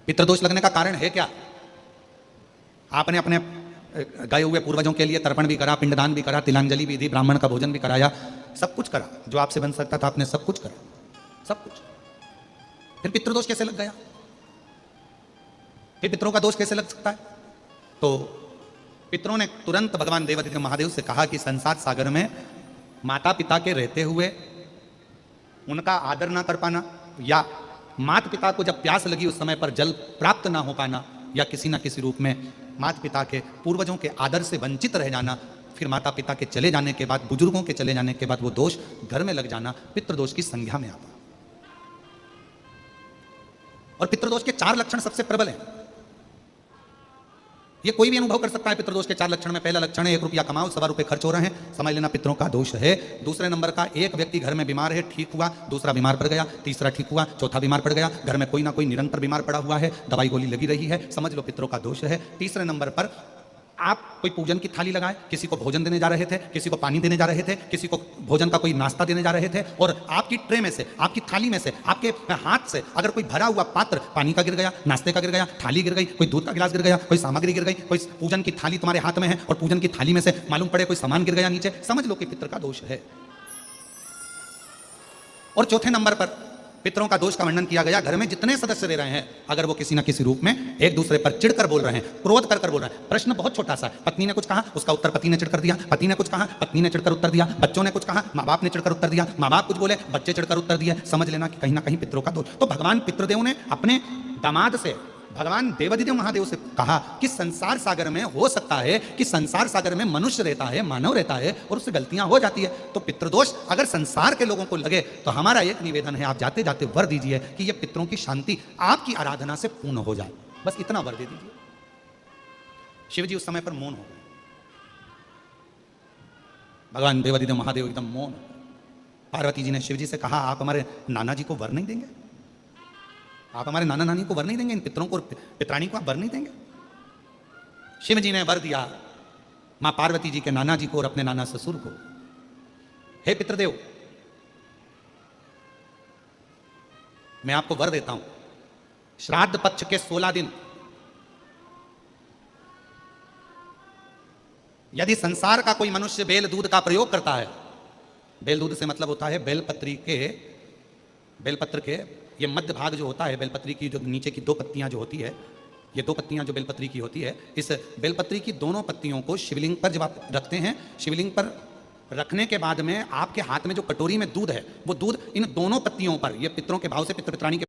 पितृदोष लगने का कारण है क्या? आपने अपने गए हुए पूर्वजों के लिए तर्पण भी करा, पिंडदान भी करा, तिलांजलि भी दी, ब्राह्मण का भोजन भी कराया, सब कुछ करा जो आपसे बन सकता था, आपने सब कुछ करा, सब कुछ। फिर पितृदोष कैसे लग गया? फिर पितरों का दोष कैसे लग सकता है? तो पितरों ने तुरंत भगवान देवादित्य महादेव से कहा कि संसार सागर में माता पिता के रहते हुए उनका आदर ना कर पाना, या माता पिता को जब प्यास लगी उस समय पर जल प्राप्त ना हो पाना, या किसी ना किसी रूप में माता पिता के पूर्वजों के आदर से वंचित रह जाना, फिर माता पिता के चले जाने के बाद, बुजुर्गों के चले जाने के बाद वो दोष घर में लग जाना पितृदोष की संज्ञा में आता। और पितृदोष के 4 लक्षण सबसे प्रबल हैं। ये कोई भी अनुभव कर सकता है। पितृदोष के 4 लक्षण में पहला लक्षण है 1 रुपया कमाओ, 1.25 रुपए खर्च हो रहे हैं, समझ लेना पितरों का दोष है। दूसरे नंबर का, एक व्यक्ति घर में बीमार है, ठीक हुआ, दूसरा बीमार पड़ गया, तीसरा ठीक हुआ, चौथा बीमार पड़ गया, घर में कोई ना कोई निरंतर बीमार पड़ा हुआ है, दवाई गोली लगी रही है, समझ लो पितरों का दोष है। तीसरे नंबर पर आप कोई पूजन की थाली लगाए, किसी को भोजन देने जा रहे थे, किसी को पानी देने जा रहे थे, किसी को भोजन का कोई नाश्ता देने जा रहे थे, और आपकी ट्रे में से, आपकी थाली में से, आपके हाथ से अगर कोई भरा हुआ पात्र पानी का गिर गया, नाश्ते का गिर गया, थाली गिर गई, कोई दूध का गिलास गिर गया, कोई सामग्री गिर गई, कोई पूजन की थाली तुम्हारे हाथ में है और पूजन की थाली में से मालूम पड़े कोई सामान गिर गया नीचे, समझ लो कि पितर का दोष है। और चौथे नंबर पर पितरों का दोष का वर्णन किया गया, घर में जितने सदस्य रह रहे हैं, अगर वो किसी ना किसी रूप में एक दूसरे पर चिढ़कर बोल रहे हैं, क्रोध कर बोल रहे हैं। प्रश्न बहुत छोटा सा, पत्नी ने कुछ कहा, उसका उत्तर पति ने चिढ़कर दिया, पति ने कुछ कहा, पत्नी ने चिढ़कर उत्तर दिया, बच्चों ने कुछ कहा, माँ बाप ने चिढ़कर उत्तर दिया, माँ बाप कुछ बोले, बच्चे चिढ़कर उत्तर दिए, समझ लेना कि कहीं ना कहीं पितरों का दोष। तो भगवान पितृदेव ने अपने दामाद से, भगवान देवादिदेव महादेव से कहा कि संसार सागर में हो सकता है कि संसार सागर में मनुष्य रहता है, मानव रहता है, और उससे गलतियां हो जाती है। तो पितृदोष अगर संसार के लोगों को लगे तो हमारा एक निवेदन है, आप जाते जाते वर दीजिए कि ये पितरों की शांति आपकी आराधना से पूर्ण हो जाए, बस इतना वर दे दीजिए। शिव जी उस समय पर मौन हो गए। भगवान देवादिदेव महादेव एकदम मौन। पार्वती जी ने शिव जी से कहा, आप हमारे नाना जी को वर नहीं देंगे? आप हमारे नाना नानी को वर नहीं देंगे? इन पितरों को, पितरानी को आप वर नहीं देंगे? शिव जी ने वर दिया मां पार्वती जी के नाना जी को और अपने नाना ससुर को, हे पितृदेव, मैं आपको वर देता हूं, श्राद्ध पक्ष के 16 दिन यदि संसार का कोई मनुष्य बेल दूध का प्रयोग करता है, बेल दूध से मतलब होता है बेलपत्र के ये मध्य भाग जो होता है, बेलपत्री की जो नीचे की 2 पत्तियां जो होती है, ये 2 पत्तियां जो बेलपत्री की होती है, इस बेलपत्री की दोनों पत्तियों को शिवलिंग पर जब आप रखते हैं, शिवलिंग पर रखने के बाद में आपके हाथ में जो कटोरी में दूध है, वो दूध इन दोनों पत्तियों पर, ये पितरों के भाव से, पितृ पित्राणी के